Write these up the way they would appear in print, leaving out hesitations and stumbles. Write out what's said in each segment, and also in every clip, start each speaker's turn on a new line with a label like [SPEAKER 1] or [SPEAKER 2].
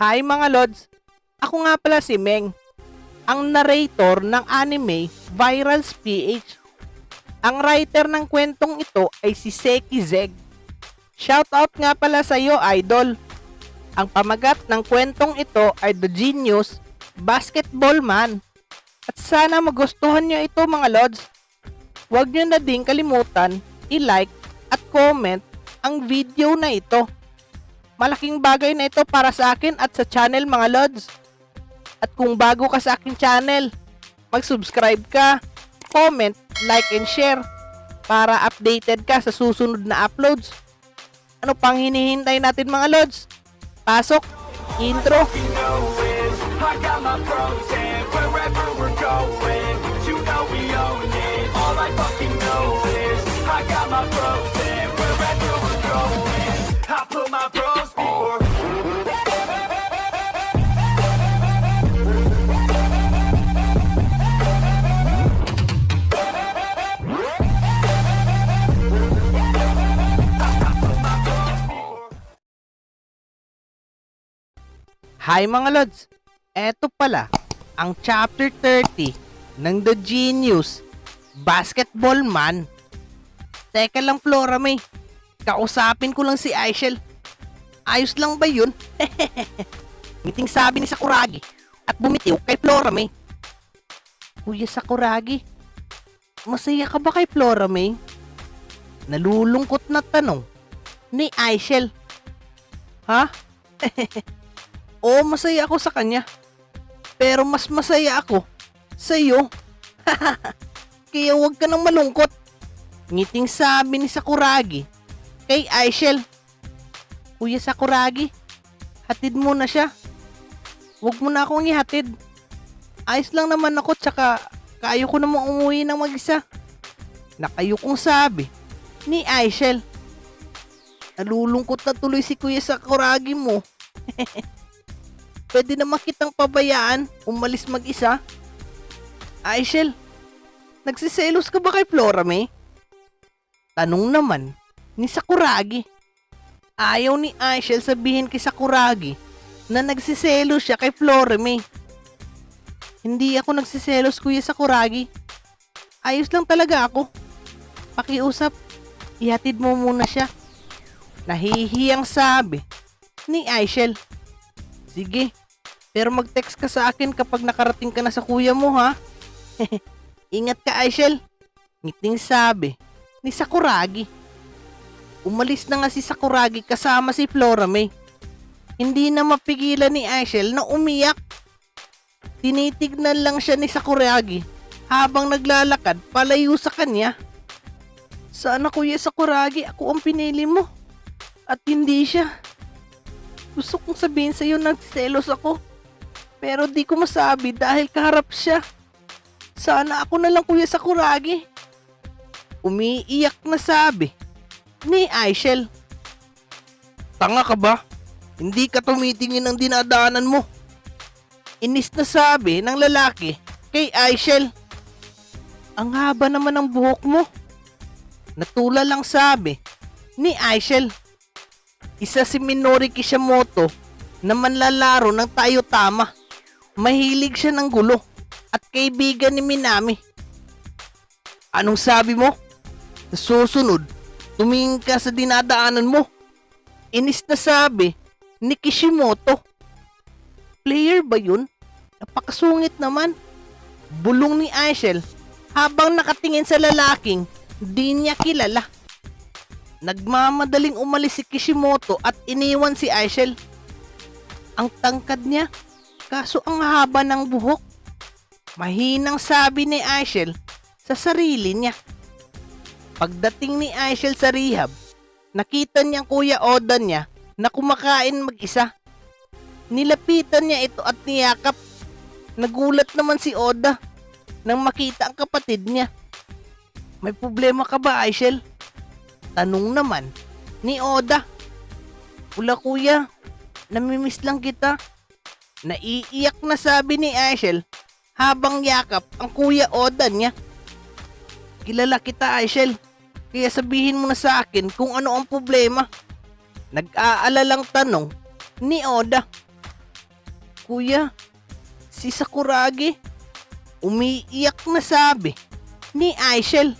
[SPEAKER 1] Hi mga lods! Ako nga pala si Meng, ang narrator ng anime Virals PH. Ang writer ng kwentong ito ay si Seki Zeg. Shoutout nga pala sa iyo, idol. Ang pamagat ng kwentong ito ay The Genius Basketball Man. At sana magustuhan nyo ito mga lods. Huwag nyo na din kalimutan i-like at comment ang video na ito. Malaking bagay na ito para sa akin at sa channel mga lods. At kung bago ka sa aking channel, mag-subscribe ka, comment, like and share para updated ka sa susunod na uploads. Ano pang hinihintay natin mga lods? Pasok, intro.
[SPEAKER 2] I got my pros and wherever we're going, you know we own it. All I fucking know is I got my pros and wherever we're going, I put my pros before.
[SPEAKER 1] Hi mga lods! Eto pala ang chapter 30 ng The Genius Basketball Man. Teka lang Flora May, kausapin ko lang si Aishel. Ayos lang ba yun? Miting sabi ni Sakuragi at bumitiw kay Flora May. Kuya Sakuragi, masaya ka ba kay Flora May? Nalulungkot na tanong ni Aishel. Ha? Oo, masaya ako sa kanya. Pero mas masaya ako sa iyo. Kaya huwag ka nang malungkot. Ngiting sabi ni Sakuragi kay Aishel. Kuya Sakuragi, hatid mo na siya. Huwag mo na akong ihatid. Ayos lang naman ako tsaka kayo ko namang umuwi ng mag-isa. Nakayo kong sabi ni Aishel. Nalulungkot na tuloy si Kuya Sakuragi mo. Pwede naman kitang pabayaan umalis mag-isa. Aishel, nagsiselos ka ba kay Flora May? Tanong naman ni Sakuragi. Ayaw ni Aishel sabihin kay Sakuragi na nagsiselos siya kay Flora May. Hindi ako nagsiselos, Kuya Sakuragi. Ayos lang talaga ako. Pakiusap, ihatid mo muna siya. Nahihiyang sabi ni Aishel. Sige, pero mag-text ka sa akin kapag nakarating ka na sa kuya mo ha. Ingat ka Aishel. Ngiting sabi ni Sakuragi. Umalis na nga si Sakuragi kasama si Flora May. Hindi na mapigilan ni Aishel na umiyak. Tinitignan lang siya ni Sakuragi habang naglalakad palayo sa kanya. Sana Kuya Sakuragi ako ang pinili mo at hindi siya. Gusto kong sabihin sa'yo nagselos ako. Pero di ko masabi dahil kaharap siya. Sana ako na lang Kuya Sakuragi. Umiiyak na sabi ni Aishel. Tanga ka ba? Hindi ka tumitingin ng dinadaanan mo. Inis na sabi ng lalaki kay Aishel. Ang haba naman ng buhok mo. Natula lang sabi ni Aishel. Isa si Minori Kishimoto na manlalaro ng Tayo Tama. Mahilig siya ng gulo at kaibigan ni Minami. Anong sabi mo? Sa susunod, tumingin ka sa dinadaanan mo. Inis na sabi ni Kishimoto. Player ba yun? Napakasungit naman. Bulong ni Aishel habang nakatingin sa lalaking di niya kilala. Nagmamadaling umalis si Kishimoto at iniwan si Aishel. Ang tangkad niya, kaso ang haba ng buhok. Mahinang sabi ni Aishel sa sarili niya. Pagdating ni Aishel sa rehab, nakita niyang Kuya Oda niya na kumakain mag-isa. Nilapitan niya ito at niyakap. Nagulat naman si Oda nang makita ang kapatid niya. May problema ka ba, Aishel? Tanong naman ni Oda. Wala kuya, namimiss lang kita. Naiiyak na sabi ni Aishel habang yakap ang Kuya Oda niya. Kilala kita Aishel, kaya sabihin mo na sa akin kung ano ang problema. Nag-aalalang tanong ni Oda. Kuya, si Sakuragi, umiiyak na sabi ni Aishel.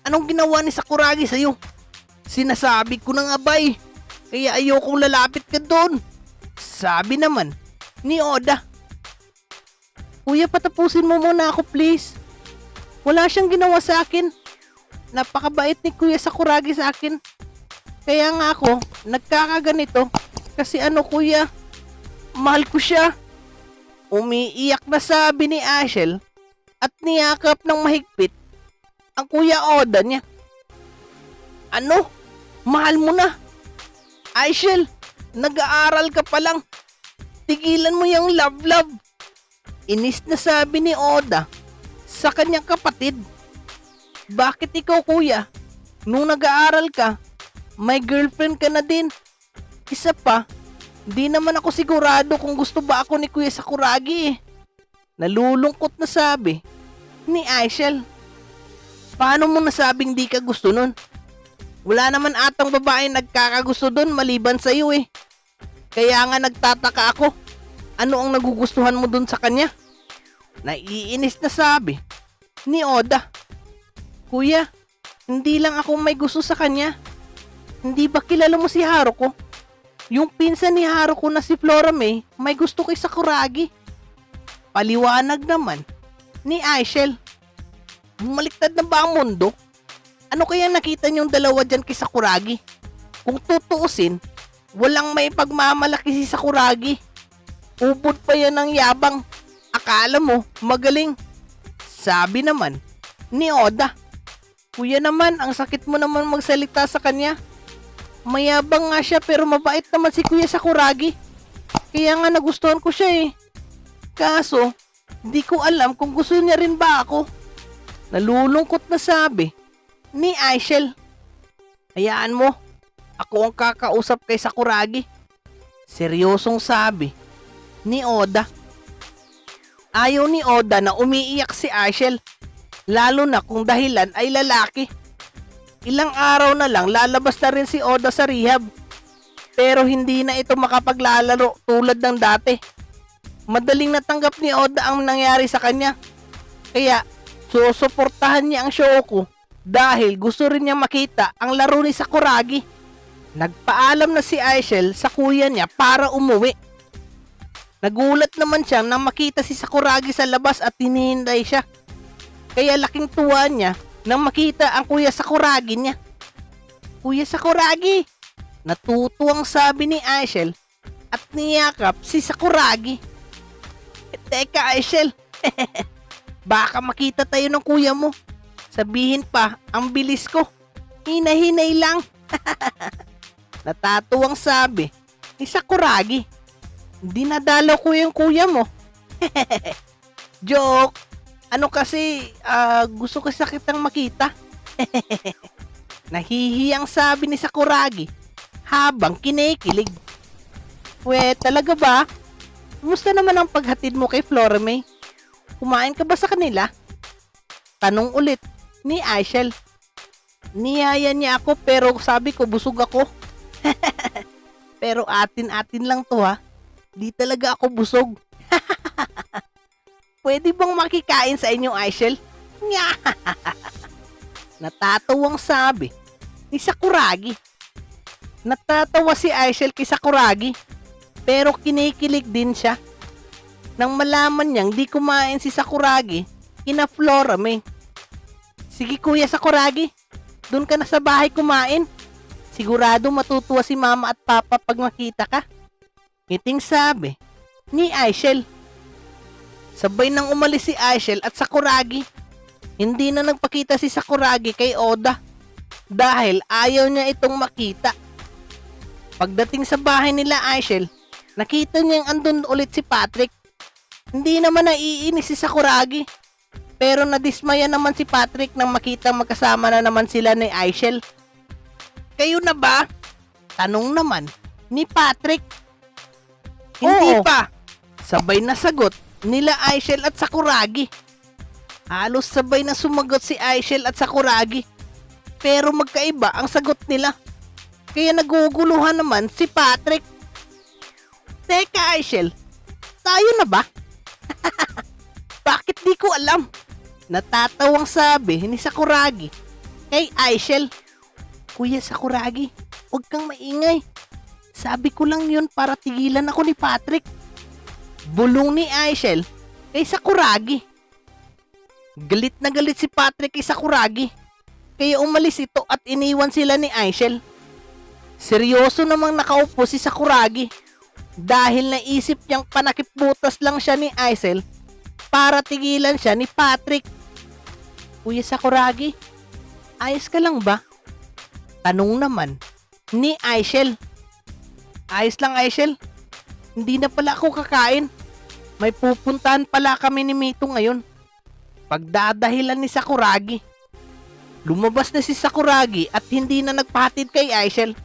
[SPEAKER 1] Anong ginawa ni Sakuragi sa'yo? Sinasabi ko na nga ba eh, kaya ayokong lalapit ka doon. Sabi naman ni Oda. Kuya, patapusin mo muna ako please. Wala siyang ginawa sa akin. Napakabait ni Kuya Sakuragi sa akin. Kaya nga ako, nagkakaganito. Kasi ano kuya, mahal ko siya. Umiiyak na sabi ni Aishel at niyakap ng mahigpit ang Kuya Oda niya. Ano? Mahal mo na? Aishel, nag-aaral ka pa lang. Tigilan mo yung love-love. Inis na sabi ni Oda sa kanyang kapatid. Bakit ikaw kuya? Nung nag-aaral ka, may girlfriend ka na din. Isa pa, di naman ako sigurado kung gusto ba ako ni Kuya Sakuragi eh. Nalulungkot na sabi ni Aishel. Paano mo nasabing di ka gusto nun? Wala naman atang babae nagkakagusto dun maliban sa iyo eh. Kaya nga nagtataka ako. Ano ang nagugustuhan mo dun sa kanya? Naiinis na sabi ni Oda. Kuya, hindi lang ako may gusto sa kanya. Hindi ba kilala mo si Haruko? Yung pinsan ni Haruko na si Flora may gusto kay Sakuragi. Paliwanag naman ni Aishel. Bumaliktad na ba ang mundo? Ano kaya nakita niyong dalawa dyan kay Sakuragi? Kung tutuusin, walang may pagmamalaki si Sakuragi. Ubod pa yan ng yabang. Akala mo, magaling. Sabi naman ni Oda. Kuya naman, ang sakit mo naman magsalita sa kanya. Mayabang nga siya pero mabait naman si Kuya Sakuragi. Kaya nga nagustuhan ko siya eh. Kaso, di ko alam kung gusto niya rin ba ako. Nalulungkot na sabi ni Aishel. Hayaan mo, ako ang kakausap kay Sakuragi. Seryosong sabi ni Oda. Ayaw ni Oda na umiiyak si Aishel, lalo na kung dahilan ay lalaki. Ilang araw na lang lalabas na rin si Oda sa rehab. Pero hindi na ito makapaglalaro tulad ng dati. Madaling natanggap ni Oda ang nangyari sa kanya. Kaya susuportahan niya ang Shouko dahil gusto rin niya makita ang laro ni Sakuragi. Nagpaalam na si Aishel sa kuya niya para umuwi. Nagulat naman siya nang makita si Sakuragi sa labas at hinihintay siya. Kaya laking tuwa niya nang makita ang Kuya Sakuragi niya. Kuya Sakuragi! Natutuwang sabi ni Aishel at niyakap si Sakuragi. Teka Aishel, baka makita tayo ng kuya mo. Sabihin pa, ang bilis ko. Hinahinay lang. Natatuwang sabi ni Sakuragi. Dinadalaw ko yung kuya mo. Joke. Ano kasi, gusto ko sa kitang makita. Nahihiyang sabi ni Sakuragi habang kinikilig. We, talaga ba? Kumusta naman ang paghatid mo kay Flora May? Kumain ka ba sa kanila? Tanong ulit ni Aishel. Niyaya niya ako pero sabi ko busog ako. Pero atin-atin lang to ha. Di talaga ako busog. Pwede bang makikain sa inyo, Aishel? Natatuwang sabi ni Sakuragi. Natatawa si Aishel kay Sakuragi pero kinikilig din siya. Nang malaman niyang di kumain si Sakuragi, kina Flora May. Sige Kuya Sakuragi, dun ka na sa bahay kumain. Sigurado matutuwa si Mama at Papa pag makita ka. Ngiting sabi ni Aishel. Sabay nang umalis si Aishel at Sakuragi. Hindi na nagpakita si Sakuragi kay Oda dahil ayaw niya itong makita. Pagdating sa bahay nila Aishel, nakita niyang andun ulit si Patrick. Hindi naman naiinis si Sakuragi. Pero nadismaya naman si Patrick nang makita magkasama na naman sila ni Aishel. Kayo na ba? Tanong naman ni Patrick. Hindi pa. Sabay na sagot nila Aishel at Sakuragi. Halos sabay na sumagot si Aishel at Sakuragi. Pero magkaiba ang sagot nila. Kaya naguguluhan naman si Patrick. Teka Aishel, tayo na ba? Bakit di ko alam? Natatawang sabi ni Sakuragi kay Aishel. Kuya Sakuragi, huwag kang maingay. Sabi ko lang yun para tigilan ako ni Patrick. Bulong ni Aishel kay Sakuragi. Galit na galit si Patrick kay Sakuragi. Kaya umalis ito at iniwan sila ni Aishel. Seryoso namang nakaupo si Sakuragi dahil naisip niyang panakipbutas lang siya ni Aishel para tigilan siya ni Patrick. Kuya Sakuragi, ayos ka lang ba? Tanong naman ni Aishel. Ayos lang, Aishel. Hindi na pala ako kakain. May pupuntahan pala kami ni Mito ngayon. Pagdadahilan ni Sakuragi. Lumabas na si Sakuragi at hindi na nagpahatid kay Aishel.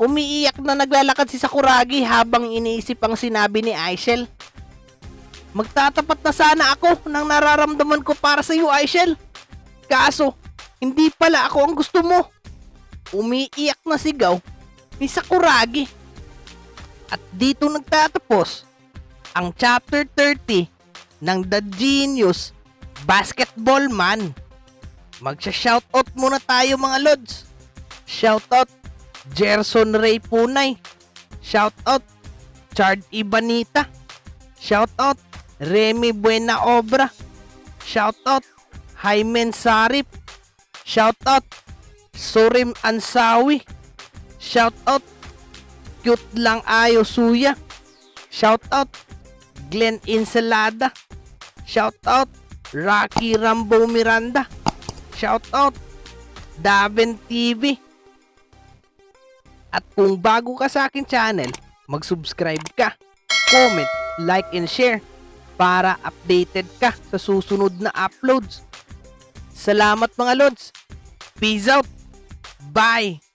[SPEAKER 1] Umiiyak na naglalakad si Sakuragi habang iniisip ang sinabi ni Aishel. Magtatapat na sana ako ng nararamdaman ko para sa iyo, Aishel. Kaso, hindi pala ako ang gusto mo. Umiiyak na sigaw ni Sakuragi. At dito nagtatapos ang chapter 30 ng The Genius Basketball Man. Magsha-shoutout muna tayo mga lods. Shoutout Gerson Ray Punay. Shoutout Chard Ibanita. Shoutout Remy Buena Obra. Shoutout Hymen Sarip. Shoutout Surim Ansawi. Shoutout Cute Lang Ayo Suya. Shoutout Glenn Insalada. Shoutout Rocky Rambo Miranda. Shoutout Daven TV. At kung bago ka sa akin channel, mag-subscribe ka, comment, like and share para updated ka sa susunod na uploads. Salamat mga lods. Peace out. Bye.